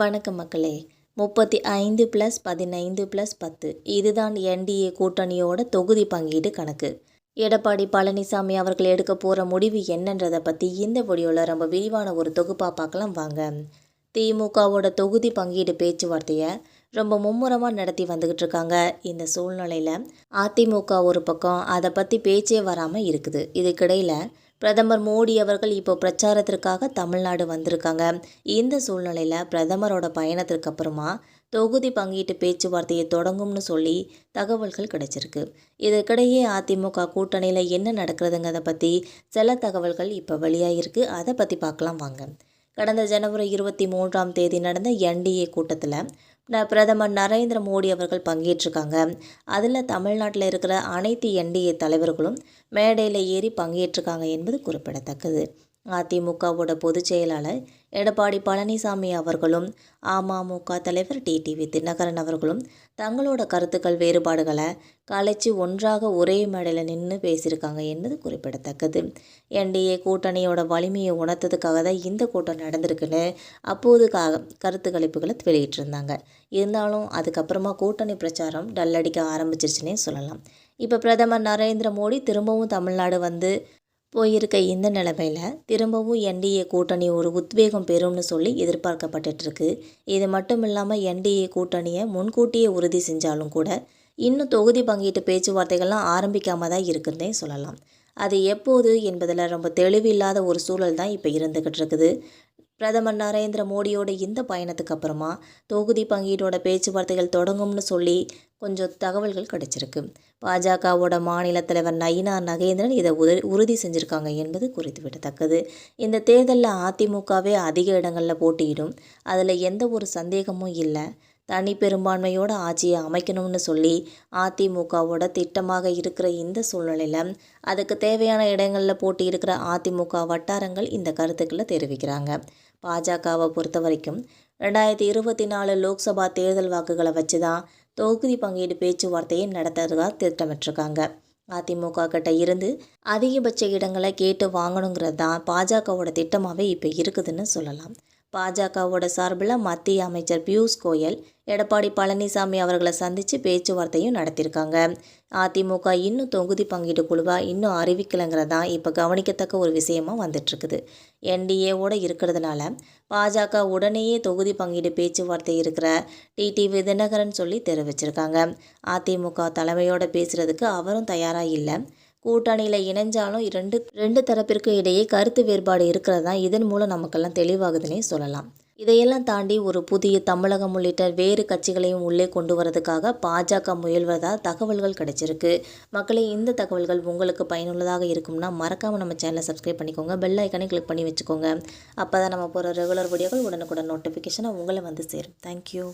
வணக்கம் மக்களே. 35+15+10 இதுதான் என்டிஏ கூட்டணியோட தொகுதி பங்கீடு கணக்கு. எடப்பாடி பழனிசாமி அவர்கள் எடுக்க போகிற முடிவு என்னன்றதை பற்றி இந்த வீடியோவில் ரொம்ப விரிவான ஒரு தொகுப்பாக பார்க்கலாம் வாங்க. திமுகவோட தொகுதி பங்கீடு பேச்சுவார்த்தையை ரொம்ப மும்முரமாக நடத்தி வந்துக்கிட்டு இருக்காங்க. இந்த சூழ்நிலையில் அதிமுக ஒரு பக்கம் அதை பற்றி பேச்சே வராமல் இருக்குது. இதுக்கிடையில் பிரதமர் மோடி அவர்கள் இப்போ பிரச்சாரத்திற்காக தமிழ்நாடு வந்திருக்காங்க. இந்த சூழ்நிலையில் பிரதமரோட பயணத்திற்கு அப்புறமா தொகுதி பங்கீட்டு பேச்சுவார்த்தையை தொடங்கும்னு சொல்லி தகவல்கள் கிடைச்சிருக்கு. இதற்கிடையே அதிமுக கூட்டணியில் என்ன நடக்கிறதுங்கிறத பற்றி சில தகவல்கள் இப்போ வெளியாகிருக்கு. அதை பற்றி பார்க்கலாம் வாங்க. கடந்த ஜனவரி 23 நடந்த என்டிஏ கூட்டத்தில் பிரதமர் நரேந்திர மோடி அவர்கள் பங்கேற்றிருக்காங்க. அதில் தமிழ்நாட்டில் இருக்கிற அனைத்து என்டிஏ தலைவர்களும் மேடையில் ஏறி பங்கேற்றிருக்காங்க என்பது குறிப்பிடத்தக்கது. அதிமுகவோட பொதுச் செயலாளர் எடப்பாடி பழனிசாமி அவர்களும் அமமுக தலைவர் டிடிவி தினகரன் அவர்களும் தங்களோட கருத்துக்கள் வேறுபாடுகளை கலைச்சி ஒன்றாக ஒரே மேடையில் நின்று பேசியிருக்காங்க என்பது குறிப்பிடத்தக்கது. என்டிஏ கூட்டணியோட வலிமையை உணர்த்ததுக்காக தான் இந்த கூட்டம் நடந்திருக்குன்னு அப்போது கருத்து கணிப்புகளை வெளியிட்டிருந்தாங்க. இருந்தாலும் அதுக்கப்புறமா கூட்டணி பிரச்சாரம் டல்லடிக்க ஆரம்பிச்சிருச்சுன்னே சொல்லலாம். இப்போ பிரதமர் நரேந்திர மோடி திரும்பவும் தமிழ்நாடு வந்து போயிருக்க இந்த நிலைமையில் திரும்பவும் என்டிஏ கூட்டணி ஒரு உத்வேகம் பெறும்னு சொல்லி எதிர்பார்க்கப்பட்டுருக்கு. இது மட்டும் இல்லாமல் என்டிஏ கூட்டணியை முன்கூட்டியே உறுதி செஞ்சாலும் கூட இன்னும் தொகுதி பங்கீட்டு பேச்சுவார்த்தைகள்லாம் ஆரம்பிக்காமல் தான் இருக்குன்னே சொல்லலாம். அது எப்போது என்பதில் ரொம்ப தெளிவில்லாத ஒரு சூழல் தான் இப்போ இருந்துக்கிட்டு இருக்குது. பிரதமர் நரேந்திர மோடியோட இந்த பயணத்துக்கு அப்புறமா தொகுதி பங்கீட்டோட பேச்சுவார்த்தைகள் தொடங்கும்னு சொல்லி கொஞ்சம் தகவல்கள் கிடைச்சிருக்கு. பாஜகவோட மாநில தலைவர் நயினா நகேந்திரன் இதை உறுதி செஞ்சுருக்காங்க என்பது குறிப்பிடத்தக்கது. இந்த தேர்தலில் அதிமுகவே அதிக இடங்களில் போட்டியிடும், அதில் எந்த ஒரு சந்தேகமும் இல்லை. தனி பெரும்பான்மையோட ஆட்சியை அமைக்கணும்னு சொல்லி அதிமுகவோட திட்டமாக இருக்கிற இந்த சூழ்நிலையில் அதுக்கு தேவையான இடங்களில் போட்டியிருக்கிற அதிமுக வட்டாரங்கள் இந்த கருத்துக்களை தெரிவிக்கிறாங்க. பாஜகவை பொறுத்த வரைக்கும் 2024 லோக்சபா தேர்தல் வாக்குகளை வச்சு தான் தொகுதி பங்கீடு பேச்சுவார்த்தையை நடத்துறதா திட்டமிட்டிருக்காங்க. அதிமுக கிட்ட இருந்து அதிகபட்ச இடங்களை கேட்டு வாங்கணுங்கிறது தான் பாஜகவோட திட்டமாகவே இப்போ இருக்குதுன்னு சொல்லலாம். பாஜகவோட சார்பில் மத்திய அமைச்சர் பியூஷ் கோயல் எடப்பாடி பழனிசாமி அவர்களை சந்தித்து பேச்சுவார்த்தையும் நடத்தியிருக்காங்க. அதிமுக இன்னும் தொகுதி பங்கீடு குழுவாக இன்னும் அறிவிக்கலைங்கிறதான் இப்போ கவனிக்கத்தக்க ஒரு விஷயமா வந்துட்டுருக்குது. என்டிஏவோடு இருக்கிறதுனால பாஜக உடனேயே தொகுதி பங்கீடு பேச்சுவார்த்தை இருக்கிற டிடிவி தினகரன் சொல்லி தெரிவிச்சிருக்காங்க. அதிமுக தலைமையோடு பேசுகிறதுக்கு அவரும் தயாராக இல்லை. கூட்டணியில் இணைஞ்சாலும் ரெண்டு தரப்பிற்கு இடையே கருத்து வேறுபாடு இருக்கிறது தான் இதன் மூலம் நமக்கெல்லாம் தெளிவாகுதுன்னே சொல்லலாம். இதையெல்லாம் தாண்டி ஒரு புதிய தமிழகம் உள்ளிட்ட வேறு கட்சிகளையும் உள்ளே கொண்டு வரதுக்காக பாஜக முயல்வதாக தகவல்கள் கிடைச்சிருக்கு. மக்களே, இந்த தகவல்கள் உங்களுக்கு பயனுள்ளதாக இருக்கும்னா மறக்காமல் நம்ம சேனலை சப்ஸ்கிரைப் பண்ணிக்கோங்க. பெல் ஐக்கானே கிளிக் பண்ணி வச்சுக்கோங்க. அப்போ தான் நம்ம போகிற ரெகுலர் வீடியோக்கள் உடனுக்குடன் நோட்டிஃபிகேஷனாக உங்களை வந்து சேரும். தேங்க்யூ.